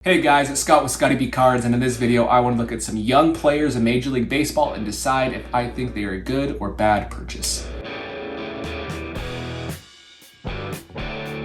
Hey guys, it's Scott with Scottie Cards, and in this video I want to look at some young players in Major League Baseball and decide if I think they are a good or bad purchase.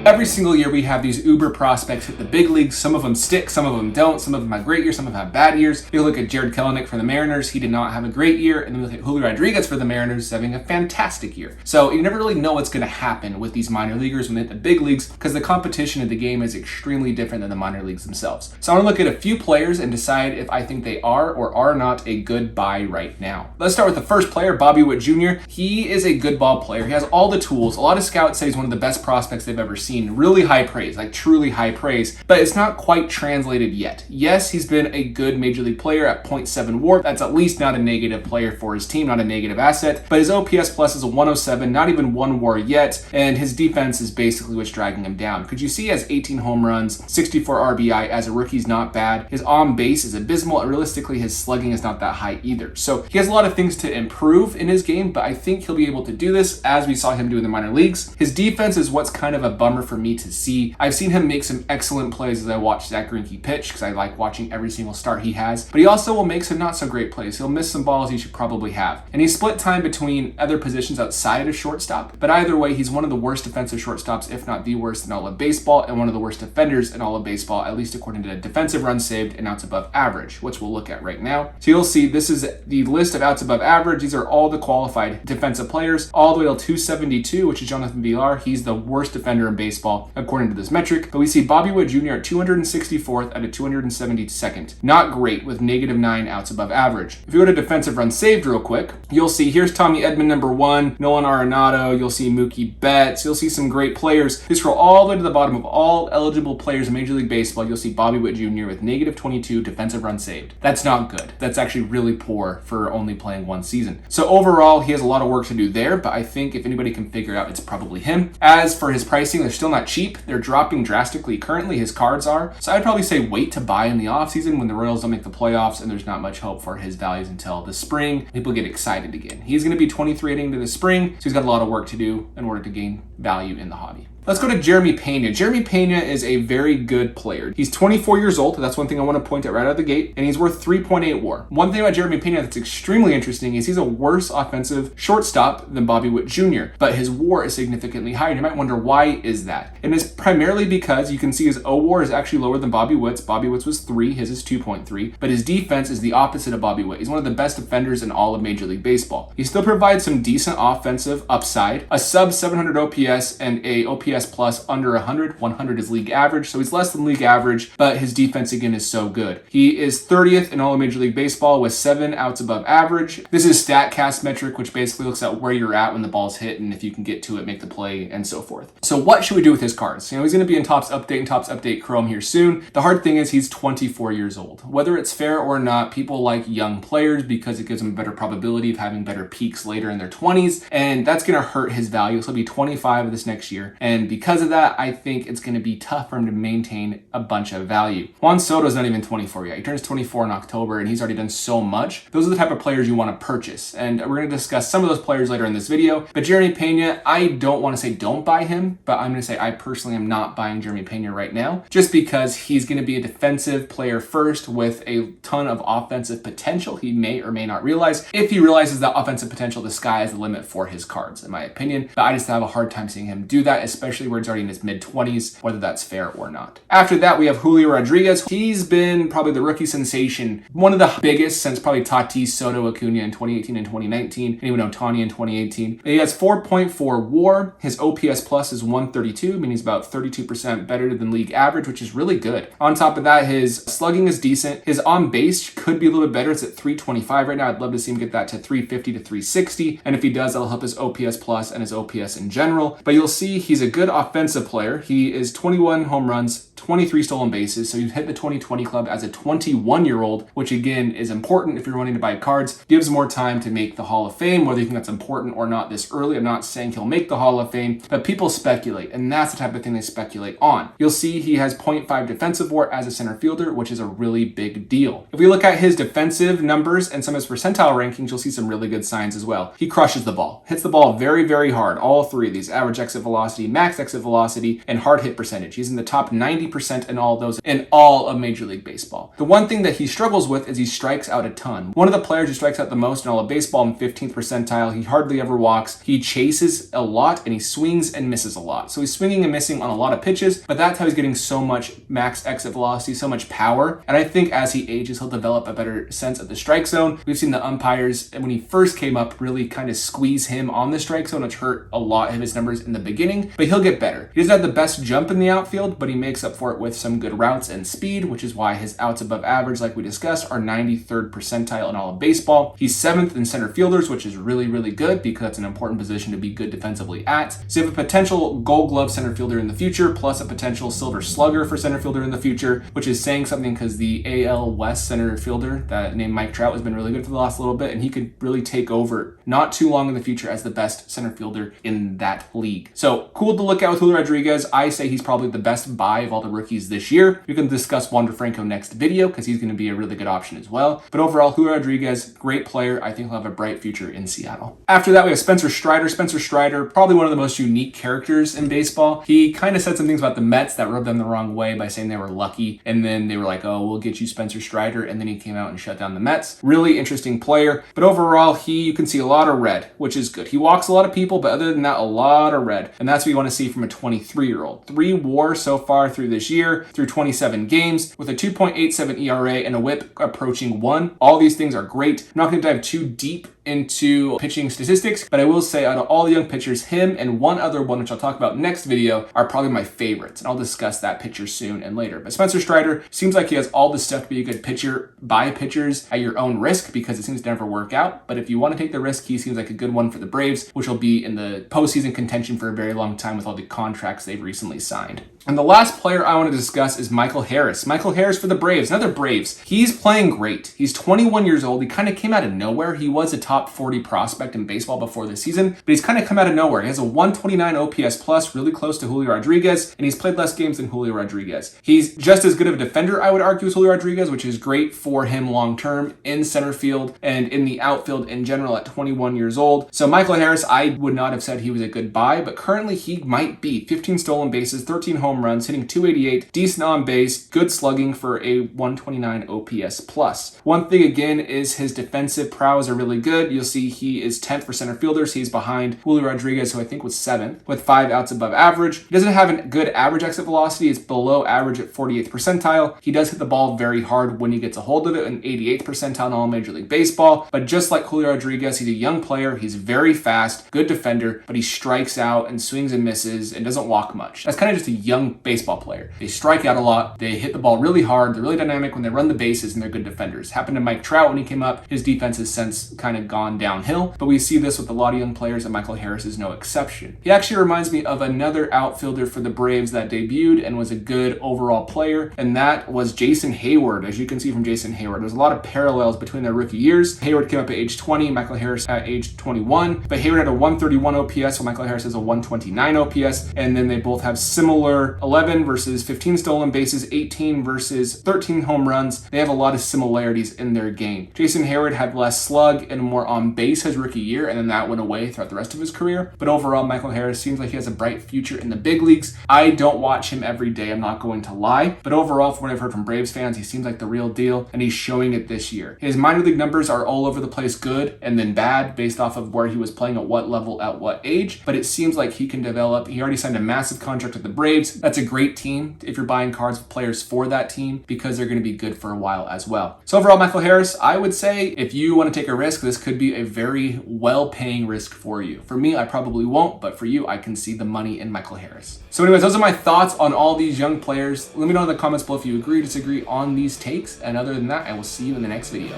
Every single year we have these uber prospects hit the big leagues. Some of them stick, some of them don't. Some of them have great years, some of them have bad years. You look at Jared Kelenic for the Mariners, he did not have a great year. And then we look at Julio Rodriguez for the Mariners, having a fantastic year. So you never really know what's going to happen with these minor leaguers when they hit the big leagues because the competition in the game is extremely different than the minor leagues themselves. So I want to look at a few players and decide if I think they are or are not a good buy right now. Let's start with the first player, Bobby Witt Jr. He is a good ball player. He has all the tools. A lot of scouts say he's one of the best prospects they've ever seen. Really high praise, like truly high praise, but it's not quite translated yet. Yes, he's been a good major league player at 0.7 WAR. That's at least not a negative player for his team, not a negative asset, but his OPS plus is a 107, not even 1 WAR yet, and his defense is basically what's dragging him down. Could you see he has 18 home runs, 64 RBI as a rookie's not bad. His on base is abysmal, and realistically his slugging is not that high either. So he has a lot of things to improve in his game, but I think he'll be able to do this as we saw him do in the minor leagues. His defense is what's kind of a bummer for me to see. I've seen him make some excellent plays as I watch Zach Greinke pitch because I like watching every single start he has, but he also will make some not so great plays. He'll miss some balls he should probably have. And he split time between other positions outside of shortstop, but either way, he's one of the worst defensive shortstops, if not the worst in all of baseball, and one of the worst defenders in all of baseball, at least according to the defensive runs saved and outs above average, which we'll look at right now. So you'll see this is the list of outs above average. These are all the qualified defensive players, all the way to 272, which is Jonathan Villar. He's the worst defender in baseball, according to this metric. But we see Bobby Witt Jr. at 264th out of 272nd. Not great, with -9 outs above average. If you go to defensive runs saved real quick, you'll see here's Tommy Edman number 1, Nolan Arenado, you'll see Mookie Betts, you'll see some great players. If you scroll all the way to the bottom of all eligible players in Major League Baseball, you'll see Bobby Witt Jr. with -22 defensive runs saved. That's not good. That's actually really poor for only playing one season. So overall, he has a lot of work to do there, but I think if anybody can figure it out, it's probably him. As for his pricing, they're still not cheap. They're dropping drastically currently, his cards are. So I'd probably say wait to buy in the offseason when the Royals don't make the playoffs and there's not much hope for his values until the spring. People get excited again. He's going to be 23 heading into the spring, so he's got a lot of work to do in order to gain value in the hobby. Let's go to Jeremy Pena. Jeremy Pena is a very good player. He's 24 years old. That's one thing I want to point out right out of the gate. And he's worth 3.8 WAR. One thing about Jeremy Pena that's extremely interesting is he's a worse offensive shortstop than Bobby Witt Jr., but his WAR is significantly higher. And you might wonder, why is that? And it's primarily because you can see his O-WAR is actually lower than Bobby Witt's. Bobby Witt's was 3, his is 2.3, but his defense is the opposite of Bobby Witt. He's one of the best defenders in all of Major League Baseball. He still provides some decent offensive upside, a sub 700 OPS and a OPS plus under 100. 100 is league average, so he's less than league average, but his defense again is so good. He is 30th in all of Major League Baseball with 7 outs above average. This is StatCast metric, which basically looks at where you're at when the ball's hit and if you can get to it, make the play, and so forth. So what should we do with his cards? You know, he's going to be in Topps Update and Topps Update Chrome here soon. The hard thing is he's 24 years old. Whether it's fair or not, people like young players because it gives them a better probability of having better peaks later in their 20s, and that's going to hurt his value. So he'll be 25 this next year, and because of that, I think it's going to be tough for him to maintain a bunch of value. Juan Soto's not even 24 yet. He turns 24 in October, and he's already done so much. Those are the type of players you want to purchase, and we're going to discuss some of those players later in this video. But Jeremy Pena, I don't want to say don't buy him, but I'm going to say I personally am not buying Jeremy Pena right now, just because he's going to be a defensive player first with a ton of offensive potential he may or may not realize. If he realizes that offensive potential, the sky is the limit for his cards, in my opinion. But I just have a hard time seeing him do that, especially where he's already in his mid-20s, whether that's fair or not. After that, we have Julio Rodriguez. He's been probably the rookie sensation, one of the biggest since probably Tatis, Soto, Acuna in 2018 and 2019, and even Ohtani in 2018. He has 4.4 WAR. His OPS plus is 132, meaning he's about 32% better than league average, which is really good. On top of that, his slugging is decent. His on base could be a little bit better. It's at 325 right now. I'd love to see him get that to 350 to 360, and if he does, that'll help his OPS plus and his OPS in general. But you'll see he's a good offensive player. He is 21 home runs, 23 stolen bases, so you hit the 2020 club as a 21-year-old, which again is important if you're wanting to buy cards. Gives more time to make the Hall of Fame, whether you think that's important or not this early. I'm not saying he'll make the Hall of Fame, but people speculate, and that's the type of thing they speculate on. You'll see he has 0.5 defensive WAR as a center fielder, which is a really big deal. If we look at his defensive numbers and some of his percentile rankings, you'll see some really good signs as well. He crushes the ball, hits the ball very, very hard. All three of these: average exit velocity, max exit velocity, and hard hit percentage. He's in the top 90 90% in all of those in all of Major League Baseball. The one thing that he struggles with is he strikes out a ton. One of the players who strikes out the most in all of baseball in 15th percentile. He hardly ever walks. He chases a lot and he swings and misses a lot. So he's swinging and missing on a lot of pitches, but that's how he's getting so much max exit velocity, so much power. And I think as he ages, he'll develop a better sense of the strike zone. We've seen the umpires, when he first came up, really kind of squeeze him on the strike zone, which hurt a lot of his numbers in the beginning, but he'll get better. He doesn't have the best jump in the outfield, but he makes up for it with some good routes and speed, which is why his outs above average, like we discussed, are 93rd percentile in all of baseball. He's 7th in center fielders, which is really, really good because that's an important position to be good defensively at. So you have a potential Gold Glove center fielder in the future, plus a potential Silver Slugger for center fielder in the future, which is saying something because the AL West center fielder that named Mike Trout has been really good for the last little bit, and he could really take over not too long in the future as the best center fielder in that league. So cool to look at with Julio Rodriguez. I say he's probably the best buy of all the rookies this year. We can discuss Wander Franco next video because he's going to be a really good option as well. But overall, Julio Rodriguez, great player. I think he'll have a bright future in Seattle. After that, we have Spencer Strider. Spencer Strider, probably one of the most unique characters in baseball. He kind of said some things about the Mets that rubbed them the wrong way by saying they were lucky. And then they were like, oh, we'll get you Spencer Strider. And then he came out and shut down the Mets. Really interesting player. But overall, you can see a lot of red, which is good. He walks a lot of people, but other than that, a lot of red. And that's what you want to see from a 23-year-old. 3 WAR so far through this year, through 27 games, with a 2.87 ERA and a whip approaching 1. All these things are great. I'm not going to dive too deep into pitching statistics, but I will say out of all the young pitchers, him and one other one, which I'll talk about next video, are probably my favorites. And I'll discuss that pitcher soon and later. But Spencer Strider seems like he has all the stuff to be a good pitcher. Buy pitchers at your own risk because it seems to never work out. But if you want to take the risk, he seems like a good one for the Braves, which will be in the postseason contention for a very long time with all the contracts they've recently signed. And the last player I want to discuss is Michael Harris. Michael Harris for the Braves, another Braves. He's playing great. He's 21 years old. He kind of came out of nowhere. He was a top 40 prospect in baseball before this season, but he's kind of come out of nowhere. He has a 129 OPS plus, really close to Julio Rodriguez, and he's played less games than Julio Rodriguez. He's just as good of a defender, I would argue, as Julio Rodriguez, which is great for him long-term in center field and in the outfield in general at 21 years old. So Michael Harris, I would not have said he was a good buy, but currently he might be. 15 stolen bases, 13 home runs, hitting 288, decent on base, good slugging for a 129 OPS plus. One thing again is his defensive prowess are really good. You'll see he is 10th for center fielders. He's behind Julio Rodriguez, who I think was 7th, with 5 outs above average. He doesn't have a good average exit velocity. It's below average at 48th percentile. He does hit the ball very hard when he gets a hold of it, in 88th percentile in all Major League Baseball. But just like Julio Rodriguez, he's a young player. He's very fast, good defender, but he strikes out and swings and misses and doesn't walk much. That's kind of just a young baseball player. They strike out a lot. They hit the ball really hard. They're really dynamic when they run the bases, and they're good defenders. Happened to Mike Trout when he came up. His defense has since kind of gone downhill, but we see this with a lot of young players, and Michael Harris is no exception. He actually reminds me of another outfielder for the Braves that debuted and was a good overall player, and that was Jason Hayward. As you can see from Jason Hayward, there's a lot of parallels between their rookie years. Hayward came up at age 20, Michael Harris at age 21, but Hayward had a 131 OPS, while Michael Harris has a 129 OPS, and then they both have similar 11 versus 15 stolen bases, 18 versus 13 home runs. They have a lot of similarities in their game. Jason Hayward had less slug and more on base his rookie year, and then that went away throughout the rest of his career. But overall, Michael Harris seems like he has a bright future in the big leagues. I don't watch him every day, I'm not going to lie, but overall, from what I've heard from Braves fans, he seems like the real deal, and he's showing it this year. His minor league numbers are all over the place, good and then bad, based off of where he was playing at what level at what age, but it seems like he can develop. He already signed a massive contract with the Braves. That's a great team if you're buying cards with players for that team, because they're going to be good for a while as well. So overall, Michael Harris, I would say if you want to take a risk, this could be a very well-paying risk for you. For me, I probably won't, but for you, I can see the money in Michael Harris. So anyways, those are my thoughts on all these young players. Let me know in the comments below if you agree or disagree on these takes. And other than that, I will see you in the next video.